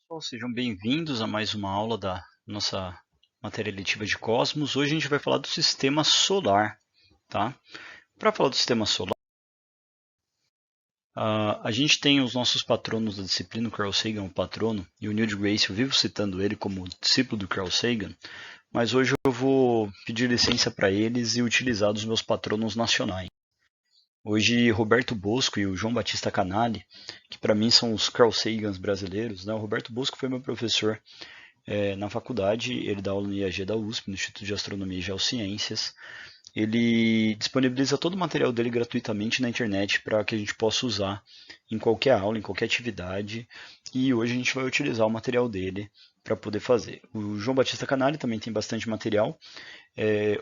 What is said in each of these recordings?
Pessoal, sejam bem-vindos a mais uma aula da nossa matéria letiva de Cosmos. Hoje a gente vai falar do sistema solar, tá? Para falar do sistema solar, a gente tem os nossos patronos da disciplina, o Carl Sagan, o patrono, e o Neil deGrasse, eu vivo citando ele como discípulo do Carl Sagan, mas hoje eu vou pedir licença para eles e utilizar dos meus patronos nacionais. Hoje, Roberto Bosco e o João Batista Canali, que para mim são os Carl Sagans brasileiros, né? O Roberto Bosco foi meu professor na faculdade, ele dá aula no IAG da USP, no Instituto de Astronomia e Geociências. Ele disponibiliza todo o material dele gratuitamente na internet para que a gente possa usar em qualquer aula, em qualquer atividade. E hoje a gente vai utilizar o material dele para poder fazer. O João Batista Canali também tem bastante material.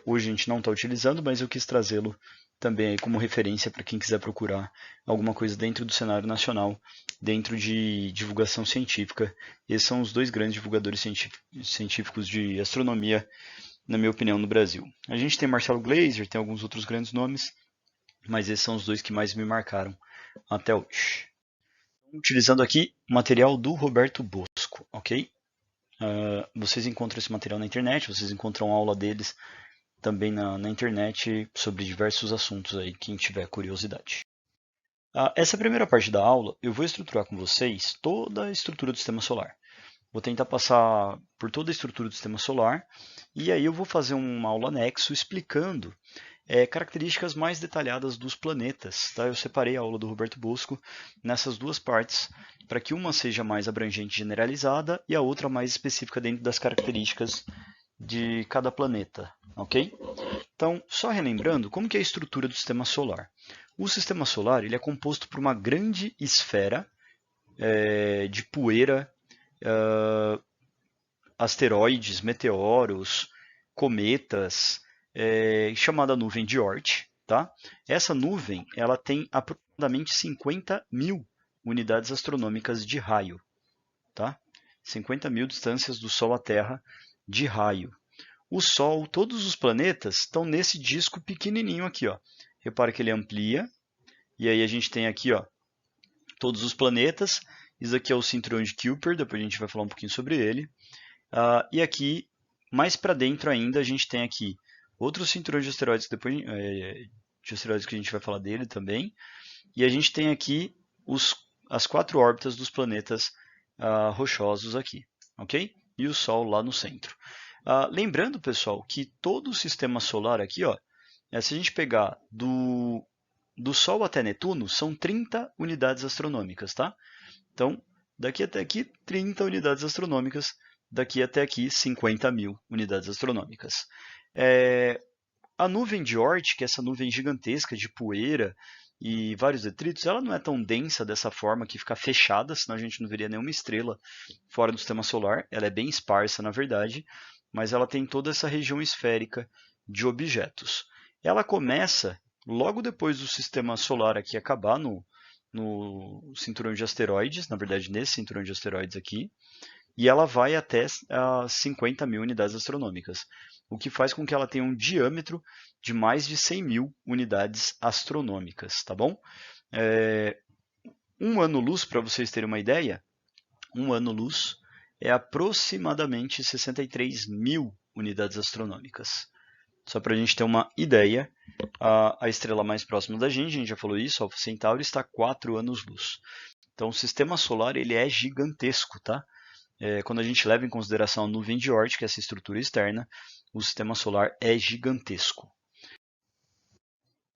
Hoje a gente não está utilizando, mas eu quis trazê-lo também aí como referência para quem quiser procurar alguma coisa dentro do cenário nacional, dentro de divulgação científica. Esses são os dois grandes divulgadores científicos de astronomia, na minha opinião, no Brasil. A gente tem Marcelo Gleiser, tem alguns outros grandes nomes, mas esses são os dois que mais me marcaram até hoje. Utilizando aqui o material do Roberto Bosco, ok? Vocês encontram esse material na internet, vocês encontram aula deles também na internet sobre diversos assuntos aí, quem tiver curiosidade. Essa primeira parte da aula, eu vou estruturar com vocês toda a estrutura do sistema solar. Vou tentar passar por toda a estrutura do sistema solar e aí eu vou fazer uma aula anexo explicando características mais detalhadas dos planetas. Tá? Eu separei a aula do Roberto Bosco nessas duas partes, para que uma seja mais abrangente e generalizada e a outra mais específica dentro das características de cada planeta, ok? Então, só relembrando, como que é a estrutura do sistema solar? O sistema solar ele é composto por uma grande esfera de poeira, asteroides, meteoros, cometas, chamada nuvem de Oort. Tá? Essa nuvem ela tem aproximadamente 50 mil unidades astronômicas de raio. Tá? 50 mil distâncias do Sol à Terra de raio. O Sol, todos os planetas estão nesse disco pequenininho aqui. Ó. Repara que ele amplia, e aí a gente tem aqui ó, todos os planetas. Isso aqui é o cinturão de Kuiper, depois a gente vai falar um pouquinho sobre ele. E aqui, mais para dentro ainda, a gente tem aqui outros cinturões de asteroides, depois, de asteroides que a gente vai falar dele também. E a gente tem aqui as 4 órbitas dos planetas rochosos aqui, ok? E o Sol lá no centro. Lembrando, pessoal, que todo o sistema solar aqui, ó, se a gente pegar do Sol até Netuno, são 30 unidades astronômicas, tá? Então, daqui até aqui, 30 unidades astronômicas. Daqui até aqui, 50 mil unidades astronômicas. A nuvem de Oort, que é essa nuvem gigantesca de poeira e vários detritos, ela não é tão densa dessa forma que fica fechada, senão a gente não veria nenhuma estrela fora do sistema solar. Ela é bem esparsa, na verdade, mas ela tem toda essa região esférica de objetos. Ela começa logo depois do sistema solar aqui acabar no cinturão de asteroides, na verdade nesse cinturão de asteroides aqui, e ela vai até 50 mil unidades astronômicas, o que faz com que ela tenha um diâmetro de mais de 100 mil unidades astronômicas, tá bom? Um ano-luz, para vocês terem uma ideia, um ano-luz é aproximadamente 63 mil unidades astronômicas. Só para a gente ter uma ideia, a estrela mais próxima da gente, a gente já falou isso, Alpha Centauri, está a 4 anos-luz. Então o sistema solar ele é gigantesco, tá? Quando a gente leva em consideração a nuvem de Oort, que é essa estrutura externa, o sistema solar é gigantesco.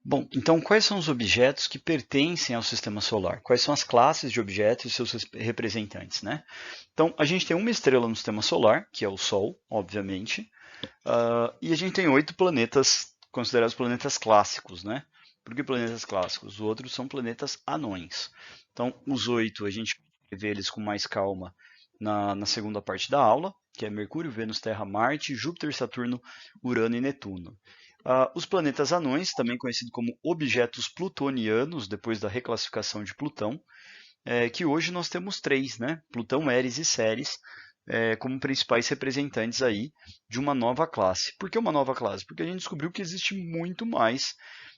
Bom, então quais são os objetos que pertencem ao sistema solar? Quais são as classes de objetos e seus representantes, né? Então, a gente tem uma estrela no sistema solar, que é o Sol, obviamente, e a gente tem 8 planetas considerados planetas clássicos, né? Por que planetas clássicos? Os outros são planetas anões. Então, os 8 a gente vê eles com mais calma na segunda parte da aula, que é Mercúrio, Vênus, Terra, Marte, Júpiter, Saturno, Urano e Netuno. Os planetas anões, também conhecidos como objetos plutonianos, depois da reclassificação de Plutão, que hoje nós temos 3, né? Plutão, Eris e Ceres, como principais representantes aí de uma nova classe. Por que uma nova classe? Porque a gente descobriu que existe muito mais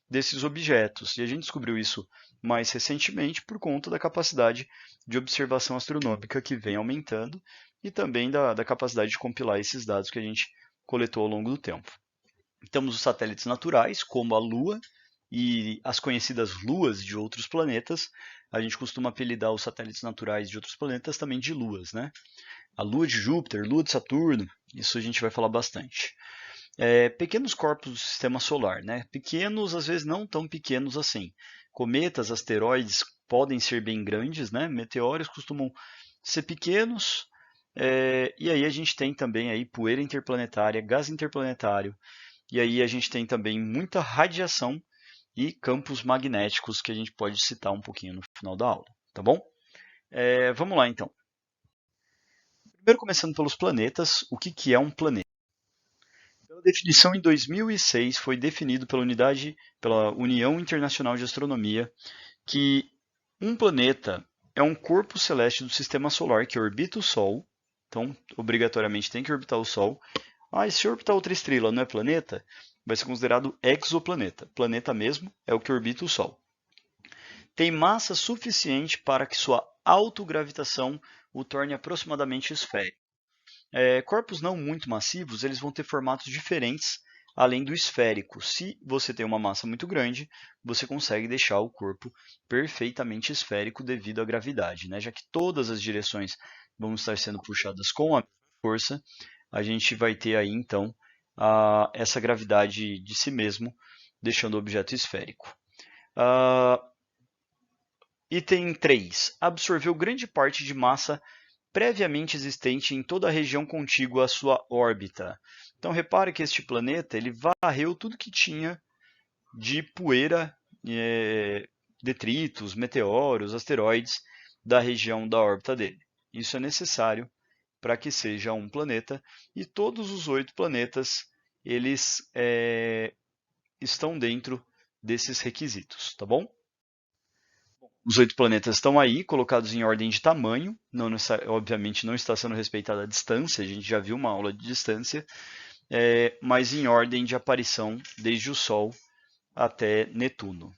desses objetos. E a gente descobriu isso mais recentemente por conta da capacidade de observação astronômica que vem aumentando e também da capacidade de compilar esses dados que a gente coletou ao longo do tempo. Temos os satélites naturais, como a Lua e as conhecidas luas de outros planetas. A gente costuma apelidar os satélites naturais de outros planetas também de luas, né? A Lua de Júpiter, Lua de Saturno, isso a gente vai falar bastante. Pequenos corpos do sistema solar, né? Pequenos, às vezes não tão pequenos assim. Cometas, asteroides podem ser bem grandes, né? Meteoros costumam ser pequenos. E aí a gente tem também aí poeira interplanetária, gás interplanetário. E aí a gente tem também muita radiação e campos magnéticos que a gente pode citar um pouquinho no final da aula, tá bom? Vamos lá então. Primeiro começando pelos planetas, o que é um planeta? Pela definição em 2006 foi definido pela União Internacional de Astronomia que um planeta é um corpo celeste do sistema solar que orbita o Sol, então obrigatoriamente tem que orbitar o Sol. E se orbitar outra estrela não é planeta, vai ser considerado exoplaneta. Planeta mesmo é o que orbita o Sol. Tem massa suficiente para que sua autogravitação o torne aproximadamente esférico. Corpos não muito massivos, eles vão ter formatos diferentes além do esférico. Se você tem uma massa muito grande, você consegue deixar o corpo perfeitamente esférico devido à gravidade, né? Já que todas as direções vão estar sendo puxadas com a mesma força, a gente vai ter aí então essa gravidade de si mesmo, deixando o objeto esférico. Item 3. Absorveu grande parte de massa previamente existente em toda a região contígua à sua órbita. Então repare que este planeta ele varreu tudo que tinha de poeira, detritos, meteoros, asteroides da região da órbita dele. Isso é necessário para que seja um planeta, e todos os 8 planetas eles estão dentro desses requisitos, tá bom? Os 8 planetas estão aí, colocados em ordem de tamanho. Obviamente não está sendo respeitada a distância, a gente já viu uma aula de distância, mas em ordem de aparição, desde o Sol até Netuno.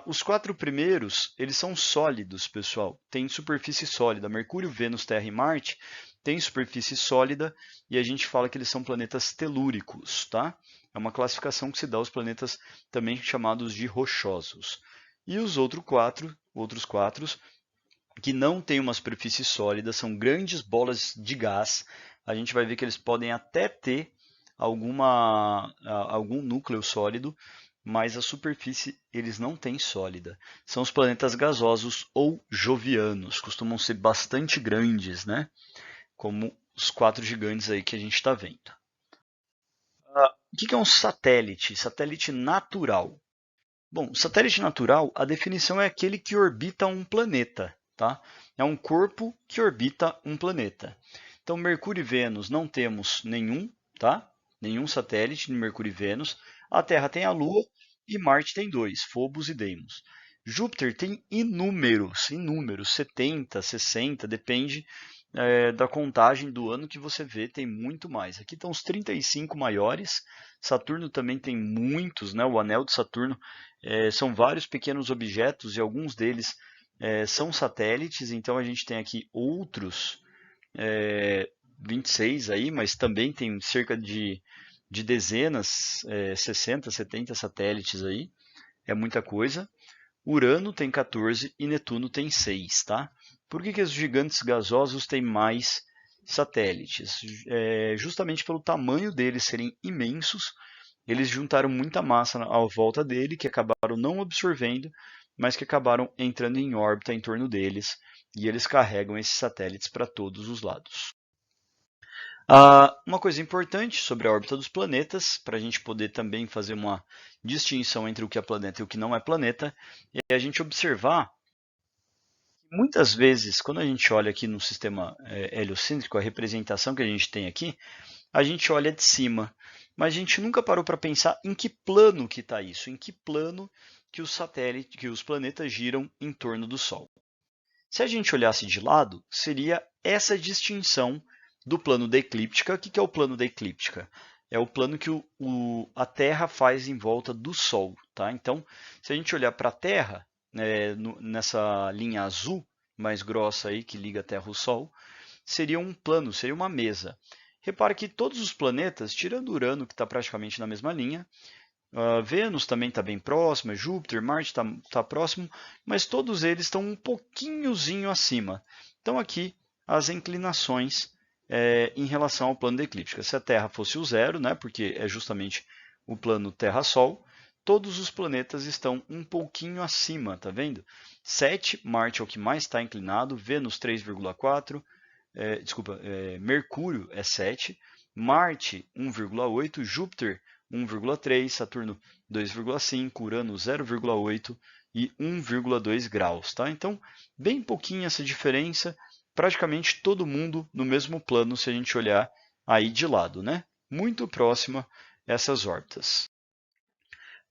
Os 4 primeiros, eles são sólidos, pessoal. Tem superfície sólida. Mercúrio, Vênus, Terra e Marte têm superfície sólida e a gente fala que eles são planetas telúricos, tá? É uma classificação que se dá aos planetas também chamados de rochosos. E os outros quatro, que não têm uma superfície sólida, são grandes bolas de gás. A gente vai ver que eles podem até ter algum núcleo sólido, mas a superfície eles não têm sólida. São os planetas gasosos ou jovianos, costumam ser bastante grandes, né? Como os 4 gigantes aí que a gente está vendo. O que é um satélite? Satélite natural. Bom, satélite natural, a definição é aquele que orbita um planeta, tá? É um corpo que orbita um planeta. Então, Mercúrio e Vênus não temos nenhum, tá? Nenhum satélite de Mercúrio e Vênus. A Terra tem a Lua e Marte tem 2, Phobos e Deimos. Júpiter tem inúmeros, 70, 60, depende da contagem do ano que você vê, tem muito mais. Aqui estão os 35 maiores. Saturno também tem muitos, né? O anel de Saturno são vários pequenos objetos e alguns deles são satélites. Então a gente tem aqui outros 26 aí, mas também tem cerca de dezenas, 60, 70 satélites aí. É muita coisa. Urano tem 14 e Netuno tem 6, tá? Por que os gigantes gasosos têm mais satélites? Justamente pelo tamanho deles serem imensos, eles juntaram muita massa à volta dele, que acabaram não absorvendo, mas que acabaram entrando em órbita em torno deles, e eles carregam esses satélites para todos os lados. Uma coisa importante sobre a órbita dos planetas, para a gente poder também fazer uma distinção entre o que é planeta e o que não é planeta, é a gente observar que muitas vezes, quando a gente olha aqui no sistema heliocêntrico, a representação que a gente tem aqui, a gente olha de cima, mas a gente nunca parou para pensar em que plano que está isso, em que plano que os planetas giram em torno do Sol. Se a gente olhasse de lado, seria essa distinção do plano da eclíptica. O que é o plano da eclíptica? é o plano que a Terra faz em volta do Sol. Tá? Então, se a gente olhar para a Terra, nessa linha azul mais grossa aí que liga a Terra ao Sol, seria um plano, seria uma mesa. Repare que todos os planetas, tirando Urano, que está praticamente na mesma linha, Vênus também está bem próxima, Júpiter, Marte está próximo, mas todos eles estão um pouquinhozinho acima. Então aqui as inclinações em relação ao plano da eclíptica. Se a Terra fosse o zero, né, porque é justamente o plano Terra-Sol, todos os planetas estão um pouquinho acima, tá vendo? 7, Marte é o que mais está inclinado, Vênus 3,4, Mercúrio é 7, Marte 1,8, Júpiter 1,3, Saturno 2,5, Urano 0,8 e 1,2 graus. Tá? Então, bem pouquinho essa diferença, praticamente todo mundo no mesmo plano se a gente olhar aí de lado, né? Muito próxima essas órbitas.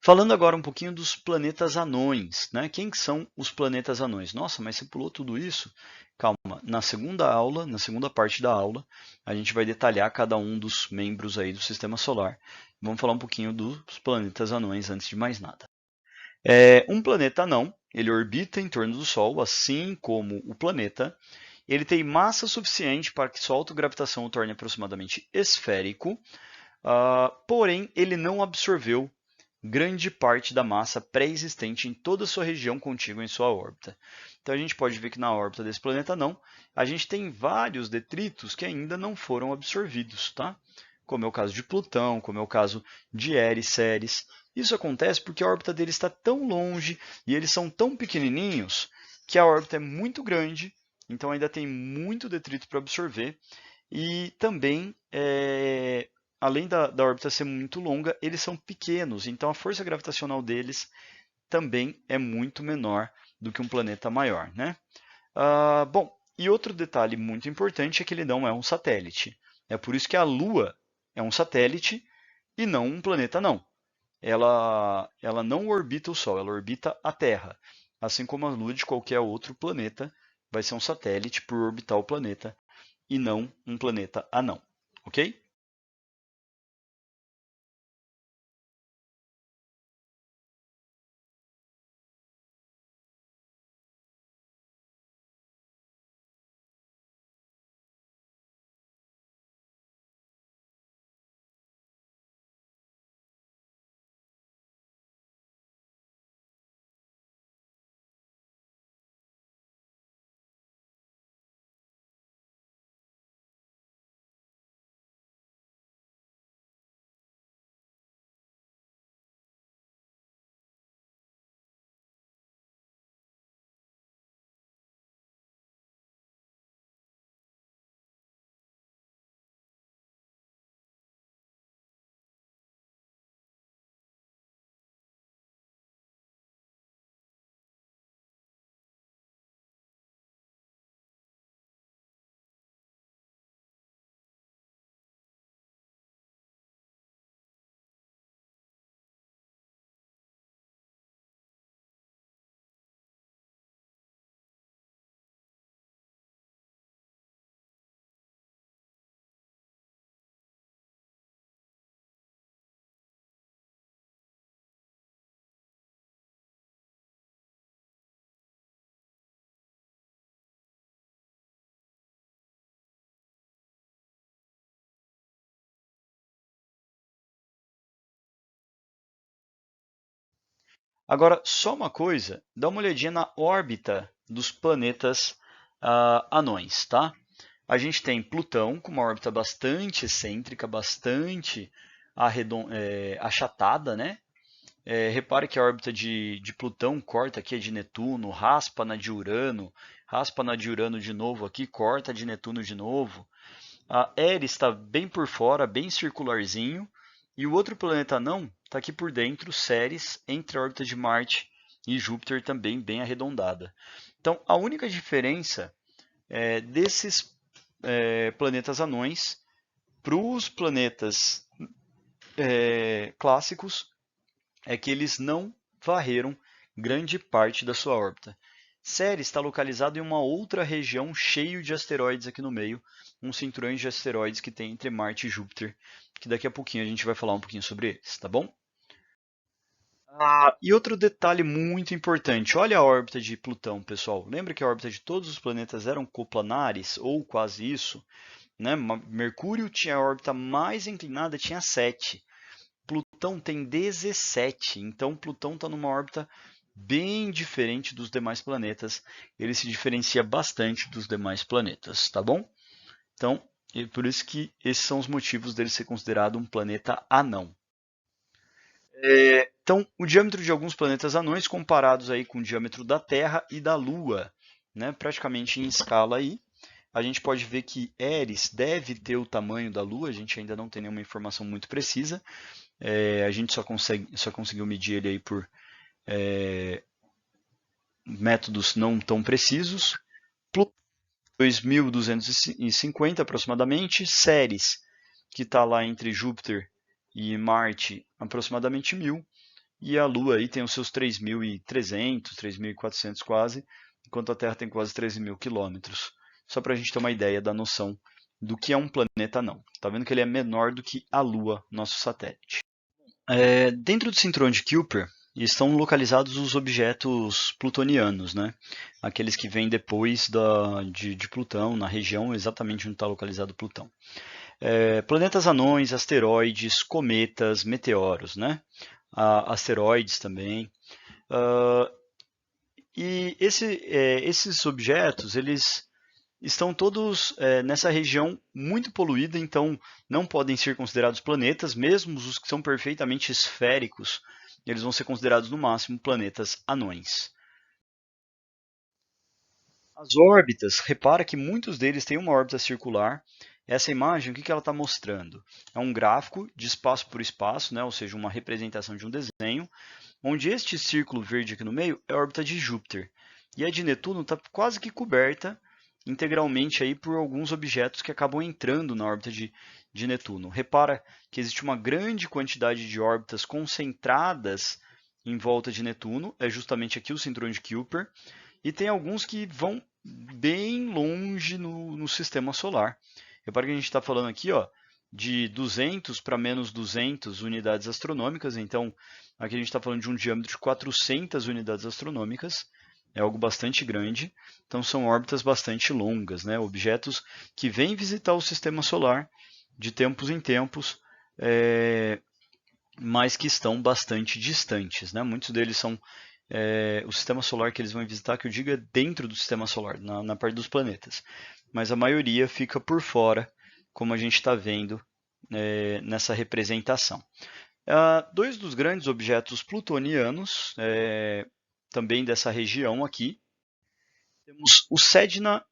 Falando agora um pouquinho dos planetas anões, né? Quem são os planetas anões? Nossa, mas você pulou tudo isso? Calma, na segunda aula, na segunda parte da aula, a gente vai detalhar cada um dos membros aí do Sistema Solar. Vamos falar um pouquinho dos planetas anões antes de mais nada. Um planeta anão, ele orbita em torno do Sol, assim como o planeta. Ele tem massa suficiente para que sua autogravitação o torne aproximadamente esférico, porém ele não absorveu grande parte da massa pré-existente em toda a sua região contígua em sua órbita. Então a gente pode ver que na órbita desse planeta não, a gente tem vários detritos que ainda não foram absorvidos, tá? Como é o caso de Plutão, como é o caso de Eris, Ceres. Isso acontece porque a órbita deles está tão longe e eles são tão pequenininhos que a órbita é muito grande, então ainda tem muito detrito para absorver. E também além da órbita ser muito longa, eles são pequenos, então a força gravitacional deles também é muito menor do que um planeta maior, né? Bom, e outro detalhe muito importante é que ele não é um satélite. É por isso que a Lua é um satélite e não um planeta não. Ela não orbita o Sol, ela orbita a Terra. Assim como a Lua de qualquer outro planeta vai ser um satélite por orbitar o planeta e não um planeta anão, ok? Agora, só uma coisa, dá uma olhadinha na órbita dos planetas anões, tá? A gente tem Plutão com uma órbita bastante excêntrica, bastante achatada, né? Repare que a órbita de Plutão corta aqui a de Netuno, raspa na de Urano, raspa na de Urano de novo aqui, corta a de Netuno de novo. A Eris está bem por fora, bem circularzinho. E o outro planeta anão está aqui por dentro, Ceres, entre a órbita de Marte e Júpiter, também bem arredondada. Então, a única diferença desses planetas anões para os planetas clássicos é que eles não varreram grande parte da sua órbita. Ceres está localizado em uma outra região cheio de asteroides aqui no meio, uns cinturões de asteroides que tem entre Marte e Júpiter, que daqui a pouquinho a gente vai falar um pouquinho sobre eles, tá bom? E outro detalhe muito importante, olha a órbita de Plutão, pessoal. Lembra que a órbita de todos os planetas eram coplanares, ou quase isso? Né? Mercúrio tinha a órbita mais inclinada, tinha 7. Plutão tem 17, então Plutão está numa órbita bem diferente dos demais planetas. Ele se diferencia bastante dos demais planetas, tá bom? Então, é por isso que esses são os motivos dele ser considerado um planeta anão. Então, o diâmetro de alguns planetas anões comparados aí com o diâmetro da Terra e da Lua, né, praticamente em escala aí, a gente pode ver que Eris deve ter o tamanho da Lua, a gente ainda não tem nenhuma informação muito precisa, a gente só conseguiu medir ele aí por métodos não tão precisos. Plutão, 2.250 aproximadamente, Ceres, que está lá entre Júpiter e Marte, aproximadamente 1.000, e a Lua aí tem os seus 3.300, 3.400 quase, enquanto a Terra tem quase 13.000 quilômetros. Só para a gente ter uma ideia da noção do que é um planeta não. Está vendo que ele é menor do que a Lua, nosso satélite. Dentro do cinturão de Kuiper estão localizados os objetos plutonianos, né? Aqueles que vêm depois de Plutão, na região exatamente onde está localizado Plutão. Planetas anões, asteroides, cometas, meteoros, né? Asteroides também. E esses objetos, eles estão todos nessa região muito poluída, então não podem ser considerados planetas, mesmo os que são perfeitamente esféricos, eles vão ser considerados no máximo planetas anões. As órbitas, repara que muitos deles têm uma órbita circular. Essa imagem, o que ela está mostrando? É um gráfico de espaço por espaço, né? Ou seja, uma representação de um desenho, onde este círculo verde aqui no meio é a órbita de Júpiter. E a de Netuno está quase que coberta integralmente aí por alguns objetos que acabam entrando na órbita de Netuno. Repara que existe uma grande quantidade de órbitas concentradas em volta de Netuno, é justamente aqui o cinturão de Kuiper, e tem alguns que vão bem longe no sistema solar. Repara que a gente está falando aqui de 200 para menos 200 unidades astronômicas, então aqui a gente está falando de um diâmetro de 400 unidades astronômicas, é algo bastante grande, então são órbitas bastante longas, né? Objetos que vêm visitar o sistema solar de tempos em tempos, mas que estão bastante distantes, né? Muitos deles são o sistema solar que eles vão visitar, que eu digo é dentro do sistema solar, na parte dos planetas, mas a maioria fica por fora, como a gente está vendo nessa representação. Dois dos grandes objetos plutonianos, também dessa região aqui, temos o Sedna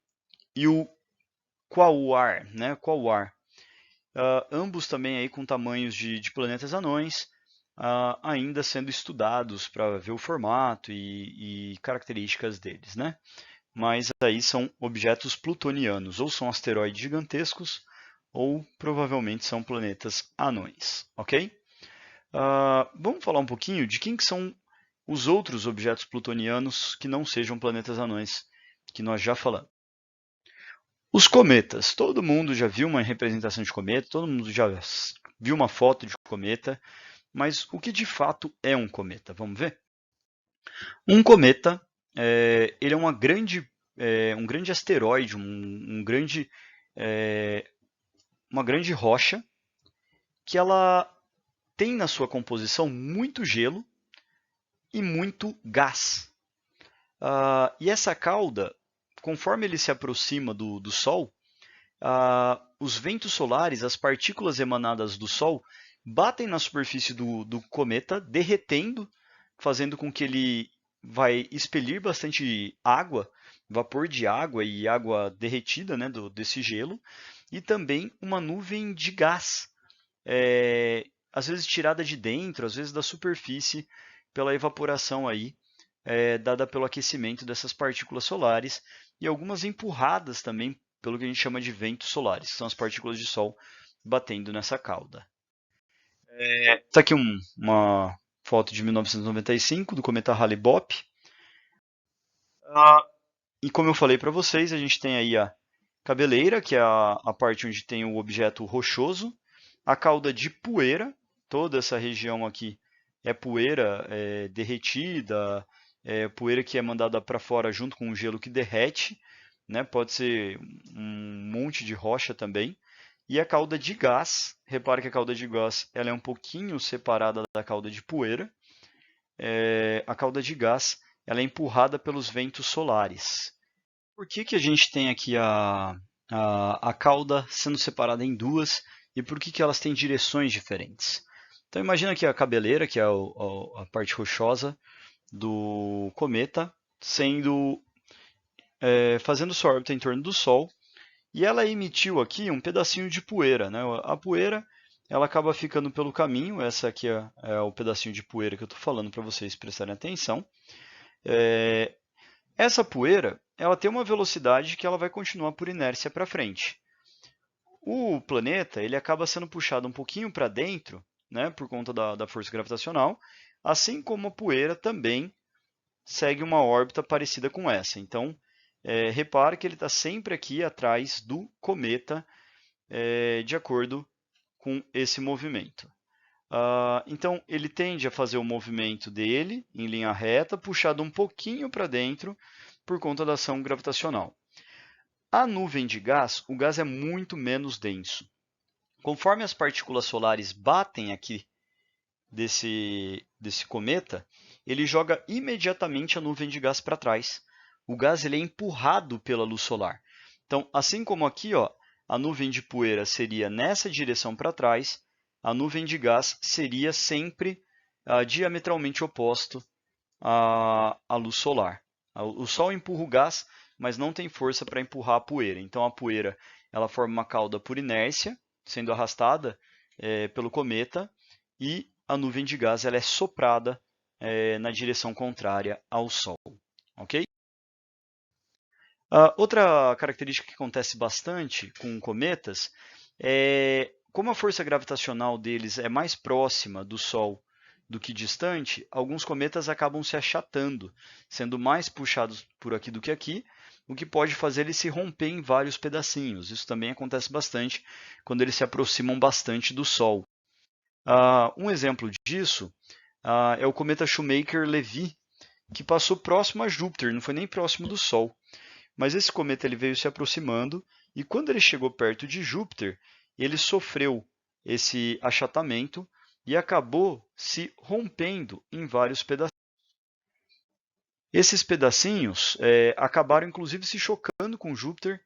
e o Quaoar, né? Quaoar. Ambos também aí com tamanhos de planetas anões, ainda sendo estudados para ver o formato e características deles, né? Mas aí são objetos plutonianos, ou são asteroides gigantescos, ou provavelmente são planetas anões, ok? Vamos falar um pouquinho de quem que são os outros objetos plutonianos que não sejam planetas anões, que nós já falamos. Os cometas. Todo mundo já viu uma representação de cometa, todo mundo já viu uma foto de cometa, mas o que de fato é um cometa? Vamos ver? Um cometa, ele é um grande asteroide, uma grande rocha, que ela tem na sua composição muito gelo e muito gás. E essa cauda, conforme ele se aproxima do Sol, os ventos solares, as partículas emanadas do Sol, batem na superfície do cometa, derretendo, fazendo com que ele vai expelir bastante água, vapor de água e água derretida, né, desse gelo, e também uma nuvem de gás, às vezes tirada de dentro, às vezes da superfície, pela evaporação aí, dada pelo aquecimento dessas partículas solares, e algumas empurradas também pelo que a gente chama de ventos solares, que são as partículas de Sol batendo nessa cauda. Está aqui uma foto de 1995 do cometa Hale-Bopp. E como eu falei para vocês, a gente tem aí a cabeleira, que é a parte onde tem o objeto rochoso, a cauda de poeira, toda essa região aqui é poeira derretida, poeira que é mandada para fora junto com o gelo que derrete, né? Pode ser um monte de rocha também. E a cauda de gás, repare que a cauda de gás ela é um pouquinho separada da cauda de poeira. A cauda de gás ela é empurrada pelos ventos solares. Por que a gente tem aqui a cauda sendo separada em duas e por que elas têm direções diferentes? Então imagina que a cabeleira, que é a parte rochosa do cometa, fazendo sua órbita em torno do Sol, e ela emitiu aqui um pedacinho de poeira, né? A poeira ela acaba ficando pelo caminho, essa aqui é o pedacinho de poeira que eu estou falando para vocês prestarem atenção. Essa poeira ela tem uma velocidade que ela vai continuar por inércia para frente. O planeta ele acaba sendo puxado um pouquinho para dentro, né, por conta da força gravitacional, assim como a poeira também segue uma órbita parecida com essa. Então, repare que ele está sempre aqui atrás do cometa, de acordo com esse movimento. Então, ele tende a fazer o movimento dele em linha reta, puxado um pouquinho para dentro por conta da ação gravitacional. A nuvem de gás, o gás é muito menos denso. Conforme as partículas solares batem aqui desse cometa, ele joga imediatamente a nuvem de gás para trás. O gás ele é empurrado pela luz solar. Então, assim como aqui, ó, a nuvem de poeira seria nessa direção para trás, a nuvem de gás seria sempre diametralmente oposto à luz solar. O Sol empurra o gás, mas não tem força para empurrar a poeira. Então a poeira ela forma uma cauda por inércia, sendo arrastada pelo cometa, e a nuvem de gás ela é soprada na direção contrária ao Sol. Ok? Outra característica que acontece bastante com cometas é como a força gravitacional deles é mais próxima do Sol do que distante, alguns cometas acabam se achatando, sendo mais puxados por aqui do que aqui, o que pode fazer eles se romper em vários pedacinhos. Isso também acontece bastante quando eles se aproximam bastante do Sol. Um exemplo disso é o cometa Shoemaker-Levy, que passou próximo a Júpiter, não foi nem próximo do Sol. Mas esse cometa ele veio se aproximando e quando ele chegou perto de Júpiter, ele sofreu esse achatamento e acabou se rompendo em vários pedacinhos. Esses pedacinhos acabaram inclusive se chocando com Júpiter,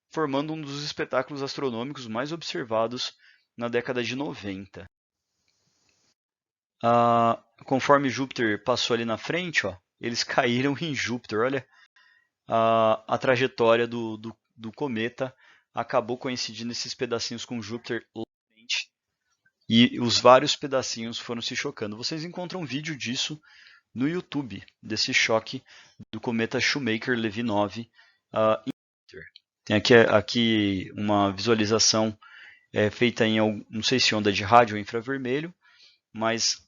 formando um dos espetáculos astronômicos mais observados na década de 90. Conforme Júpiter passou ali na frente, ó, eles caíram em Júpiter. Olha, a trajetória do cometa acabou coincidindo esses pedacinhos com Júpiter lá na frente, e os vários pedacinhos foram se chocando. Vocês encontram um vídeo disso no YouTube, desse choque do cometa Shoemaker-Levy 9 em Júpiter. Tem aqui uma visualização feita em, não sei se onda de rádio ou infravermelho, mas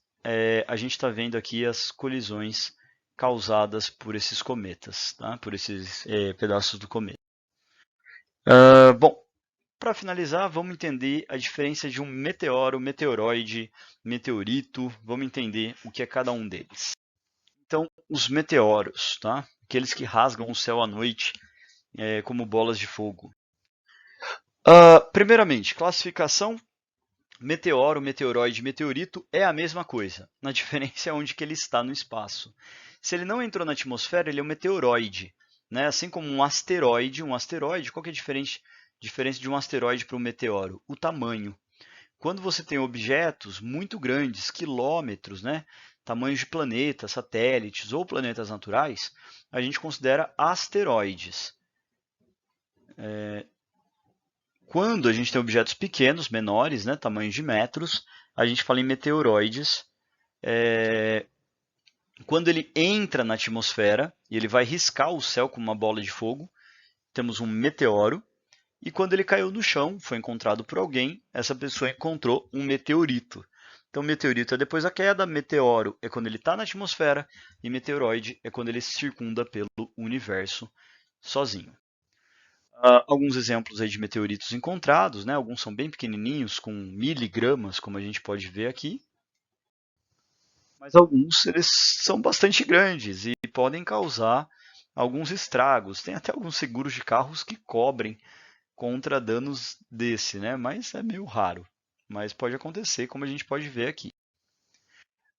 a gente está vendo aqui as colisões causadas por esses cometas, tá? Por esses pedaços do cometa. Bom, para finalizar, vamos entender a diferença de um meteoro, meteoroide, meteorito. Vamos entender o que é cada um deles. Então, os meteoros, tá? Aqueles que rasgam o céu à noite como bolas de fogo. Primeiramente, classificação. Meteoro, meteoroide, meteorito é a mesma coisa. Na diferença é onde que ele está no espaço. Se ele não entrou na atmosfera, ele é um meteoroide. Né? Assim como um asteroide, qual que é a diferença de um asteroide para um meteoro? O tamanho. Quando você tem objetos muito grandes, quilômetros, né? Tamanhos de planetas, satélites ou planetas naturais, a gente considera asteroides. Quando a gente tem objetos pequenos, menores, né, tamanhos de metros, a gente fala em meteoroides. Quando ele entra na atmosfera e ele vai riscar o céu com uma bola de fogo, temos um meteoro. E quando ele caiu no chão, foi encontrado por alguém, essa pessoa encontrou um meteorito. Então, meteorito é depois da queda, meteoro é quando ele está na atmosfera e meteoroide é quando ele circunda pelo universo sozinho. Alguns exemplos aí de meteoritos encontrados, né? Alguns são bem pequenininhos, com miligramas, como a gente pode ver aqui, mas alguns eles são bastante grandes e podem causar alguns estragos. Tem até alguns seguros de carros que cobrem contra danos desse, né? Mas é meio raro. Mas pode acontecer, como a gente pode ver aqui.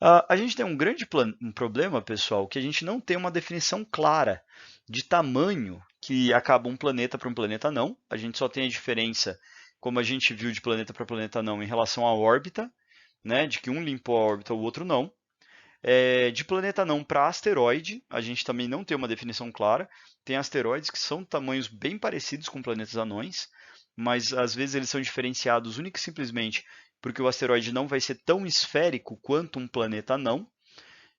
A gente tem um grande um problema, pessoal, que a gente não tem uma definição clara de tamanho que acaba um planeta para um planeta não. A gente só tem a diferença, como a gente viu de planeta para planeta não, em relação à órbita, né? De que um limpou a órbita, o outro não. De planeta não para asteroide, a gente também não tem uma definição clara. Tem asteroides que são tamanhos bem parecidos com planetas anões, mas às vezes eles são diferenciados única e simplesmente porque o asteroide não vai ser tão esférico quanto um planeta anão.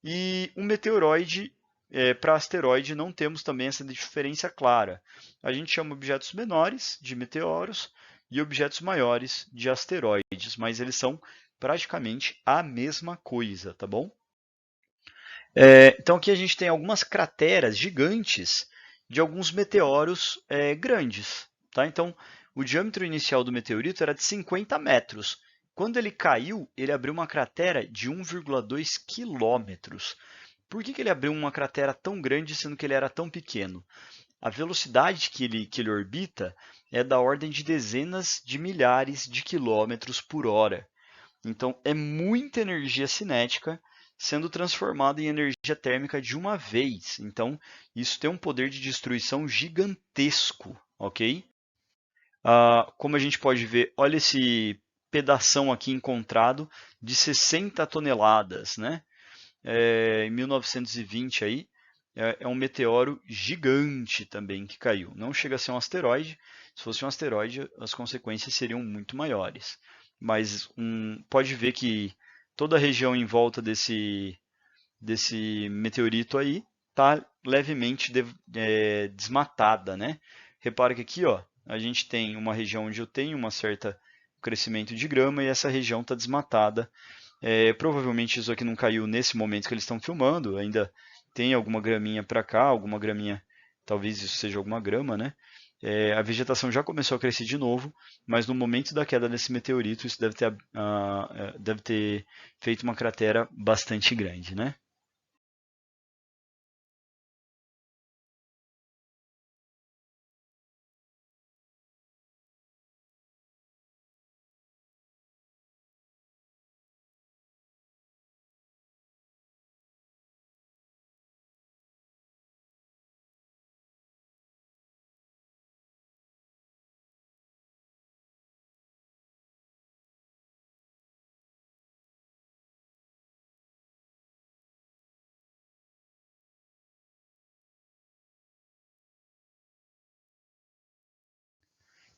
E um meteoroide para asteroide não temos também essa diferença clara. A gente chama objetos menores de meteoros e objetos maiores de asteroides, mas eles são praticamente a mesma coisa, tá bom? Então aqui a gente tem algumas crateras gigantes de alguns meteoros grandes. Tá? Então, o diâmetro inicial do meteorito era de 50 metros. Quando ele caiu, ele abriu uma cratera de 1,2 quilômetros. Por que ele abriu uma cratera tão grande, sendo que ele era tão pequeno? A velocidade que ele orbita é da ordem de dezenas de milhares de quilômetros por hora. Então, é muita energia cinética sendo transformada em energia térmica de uma vez. Então, isso tem um poder de destruição gigantesco, ok? Como a gente pode ver, olha esse pedação aqui encontrado de 60 toneladas, né? Em 1920 aí, é um meteoro gigante também que caiu. Não chega a ser um asteroide. Se fosse um asteroide, as consequências seriam muito maiores. Mas pode ver que toda a região em volta desse meteorito aí está levemente desmatada, né? Repara que aqui, ó, a gente tem uma região onde eu tenho uma certa crescimento de grama e essa região está desmatada. Provavelmente isso aqui não caiu nesse momento que eles estão filmando, ainda tem alguma graminha para cá, alguma graminha, talvez isso seja alguma grama, né? A vegetação já começou a crescer de novo, mas no momento da queda desse meteorito, isso deve ter feito uma cratera bastante grande, né?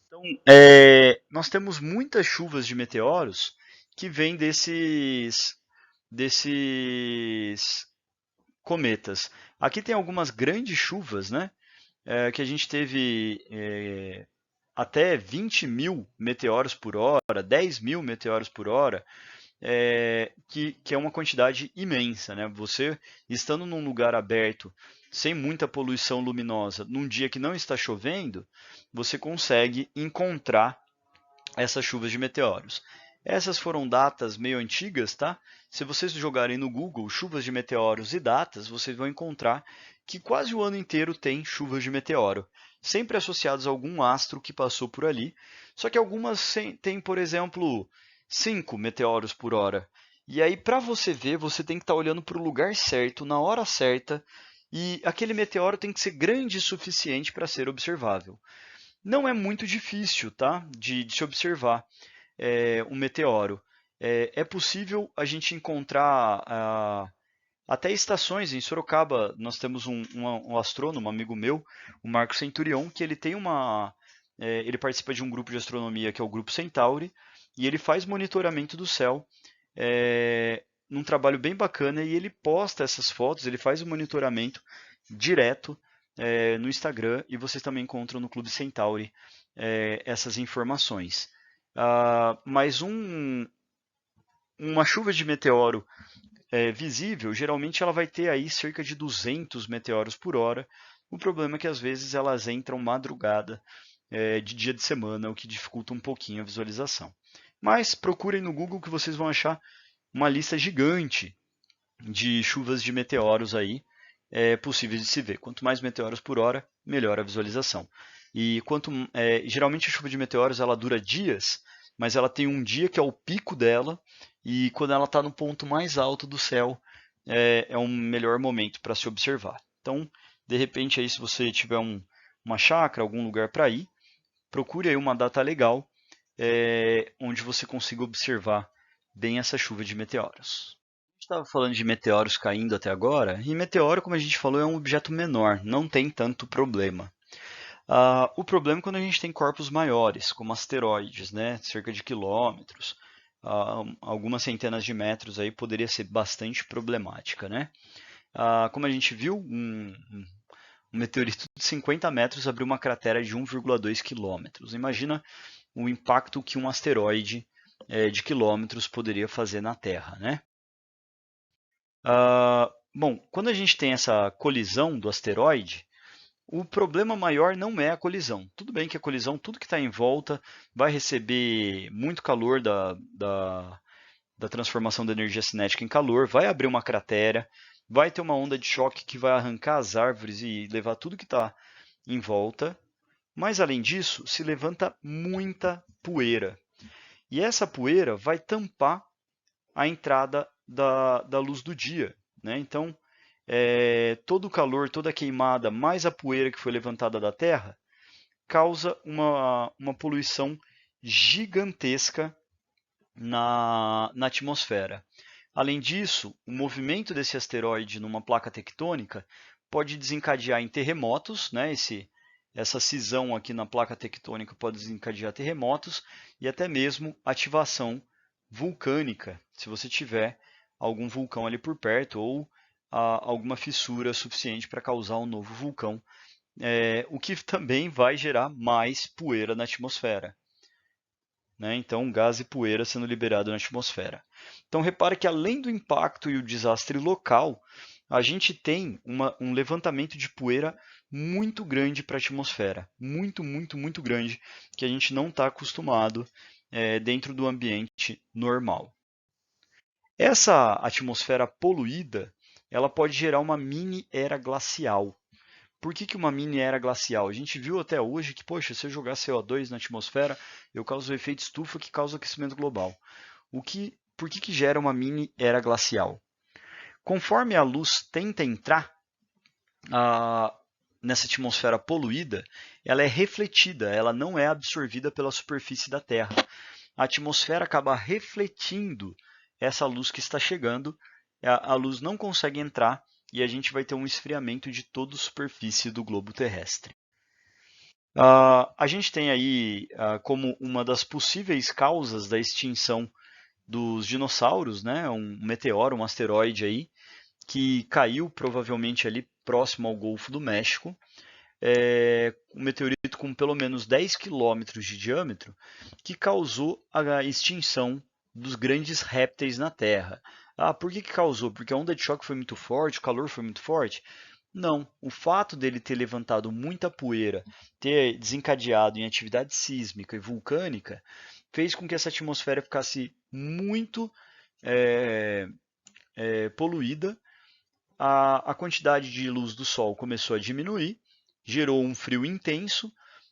Então, nós temos muitas chuvas de meteoros que vêm desses cometas. Aqui tem algumas grandes chuvas, né? Que a gente teve até 20 mil meteoros por hora, 10 mil meteoros por hora, que é uma quantidade imensa, né? Você estando num lugar aberto, sem muita poluição luminosa, num dia que não está chovendo, você consegue encontrar essas chuvas de meteoros. Essas foram datas meio antigas, tá? Se vocês jogarem no Google chuvas de meteoros e datas, vocês vão encontrar que quase o ano inteiro tem chuvas de meteoro, sempre associadas a algum astro que passou por ali. Só que algumas têm, por exemplo, 5 meteoros por hora. E aí, para você ver, você tem que estar olhando para o lugar certo, na hora certa, e aquele meteoro tem que ser grande o suficiente para ser observável. Não é muito difícil, tá? De se observar um meteoro. É possível a gente encontrar até estações. Em Sorocaba, nós temos um astrônomo, um amigo meu, o Marco Centurion, que ele tem ele participa de um grupo de astronomia que é o Grupo Centauri, e ele faz monitoramento do céu num trabalho bem bacana, e ele posta essas fotos, ele faz o monitoramento direto no Instagram, e vocês também encontram no Clube Centauri essas informações. Mas uma chuva de meteoro visível, geralmente ela vai ter aí cerca de 200 meteoros por hora. O problema é que às vezes elas entram madrugada de dia de semana, o que dificulta um pouquinho a visualização. Mas procurem no Google que vocês vão achar uma lista gigante de chuvas de meteoros aí possíveis de se ver. Quanto mais meteoros por hora, melhor a visualização. E geralmente a chuva de meteoros ela dura dias, mas ela tem um dia que é o pico dela, e quando ela está no ponto mais alto do céu, é um melhor momento para se observar. Então, de repente, aí, se você tiver uma chácara, algum lugar para ir, procure aí uma data legal, onde você consiga observar bem essa chuva de meteoros. A gente estava falando de meteoros caindo até agora, e meteoro, como a gente falou, é um objeto menor, não tem tanto problema. O problema é quando a gente tem corpos maiores, como asteroides, né, cerca de quilômetros, algumas centenas de metros, aí poderia ser bastante problemática, né? Como a gente viu, um meteorito de 50 metros abriu uma cratera de 1,2 quilômetros. Imagina o impacto que um asteroide de quilômetros poderia fazer na Terra, né? Bom, quando a gente tem essa colisão do asteroide, o problema maior não é a colisão. Tudo bem que a colisão, tudo que está em volta, vai receber muito calor da transformação da energia cinética em calor, vai abrir uma cratera, vai ter uma onda de choque que vai arrancar as árvores e levar tudo que está em volta. Mas, além disso, se levanta muita poeira. E essa poeira vai tampar a entrada da luz do dia, né? Então, todo o calor, toda a queimada, mais a poeira que foi levantada da Terra, causa uma poluição gigantesca na atmosfera. Além disso, o movimento desse asteroide numa placa tectônica pode desencadear em terremotos, né? Essa cisão aqui na placa tectônica pode desencadear terremotos e até mesmo ativação vulcânica, se você tiver algum vulcão ali por perto ou alguma fissura suficiente para causar um novo vulcão, o que também vai gerar mais poeira na atmosfera. Né? Então, gás e poeira sendo liberado na atmosfera. Então, repare que além do impacto e o desastre local, a gente tem um levantamento de poeira muito grande para a atmosfera. Muito, muito, muito grande, que a gente não está acostumado dentro do ambiente normal. Essa atmosfera poluída, ela pode gerar uma mini era glacial. Por que uma mini era glacial? A gente viu até hoje que, poxa, se eu jogar CO2 na atmosfera, eu causo o efeito estufa que causa o aquecimento global. Por que gera uma mini era glacial? Conforme a luz tenta entrar nessa atmosfera poluída, ela é refletida, ela não é absorvida pela superfície da Terra. A atmosfera acaba refletindo essa luz que está chegando, a luz não consegue entrar e a gente vai ter um esfriamento de toda a superfície do globo terrestre. A gente tem aí como uma das possíveis causas da extinção dos dinossauros, né, um meteoro, um asteroide aí, que caiu provavelmente ali próximo ao Golfo do México, um meteorito com pelo menos 10 quilômetros de diâmetro, que causou a extinção dos grandes répteis na Terra. Por que causou? Porque a onda de choque foi muito forte, o calor foi muito forte? Não, o fato dele ter levantado muita poeira, ter desencadeado em atividade sísmica e vulcânica, fez com que essa atmosfera ficasse muito poluída. A quantidade de luz do Sol começou a diminuir, gerou um frio intenso,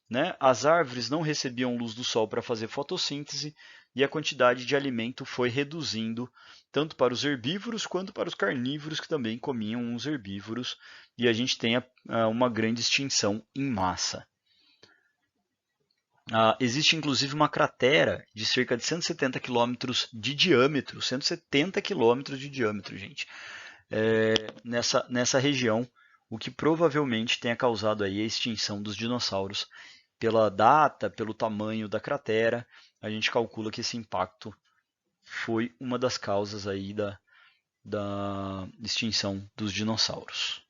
né? As árvores não recebiam luz do Sol para fazer fotossíntese e a quantidade de alimento foi reduzindo, tanto para os herbívoros quanto para os carnívoros que também comiam os herbívoros, e a gente tem uma grande extinção em massa. Existe inclusive uma cratera de cerca de 170 quilômetros de diâmetro, 170 quilômetros de diâmetro, gente, nessa região, o que provavelmente tenha causado aí a extinção dos dinossauros. Pela data, pelo tamanho da cratera, a gente calcula que esse impacto foi uma das causas aí da extinção dos dinossauros.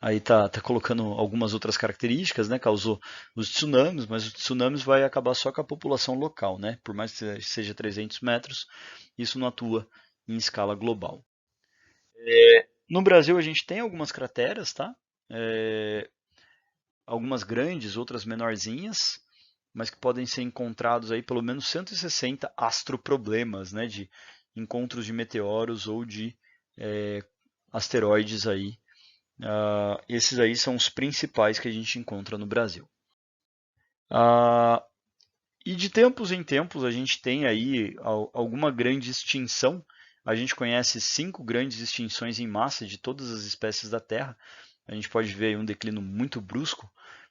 aí tá colocando algumas outras características, né? Causou os tsunamis, mas os tsunamis vai acabar só com a população local, né? Por mais que seja 300 metros, isso não atua em escala global. No Brasil a gente tem algumas crateras, tá? Algumas grandes, outras menorzinhas, mas que podem ser encontrados aí pelo menos 160 astroproblemas, né? De encontros de meteoros ou de asteroides aí. Esses aí são os principais que a gente encontra no Brasil. E de tempos em tempos a gente tem aí alguma grande extinção. A gente conhece 5 grandes extinções em massa de todas as espécies da Terra. A gente pode ver aí um declínio muito brusco.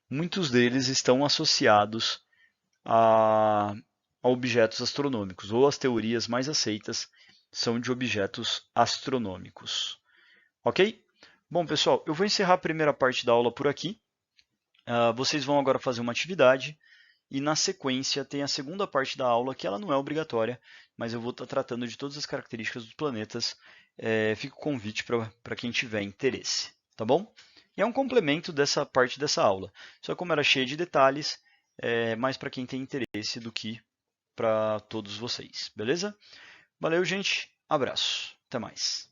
Muitos deles estão associados a objetos astronômicos, ou as teorias mais aceitas são de objetos astronômicos. Ok? Bom, pessoal, eu vou encerrar a primeira parte da aula por aqui. Vocês vão agora fazer uma atividade e na sequência tem a segunda parte da aula, que ela não é obrigatória, mas eu vou estar tratando de todas as características dos planetas. Fica o convite para quem tiver interesse, tá bom? E é um complemento dessa parte dessa aula. Só como era cheia de detalhes, é mais para quem tem interesse do que para todos vocês, beleza? Valeu, gente. Abraço. Até mais.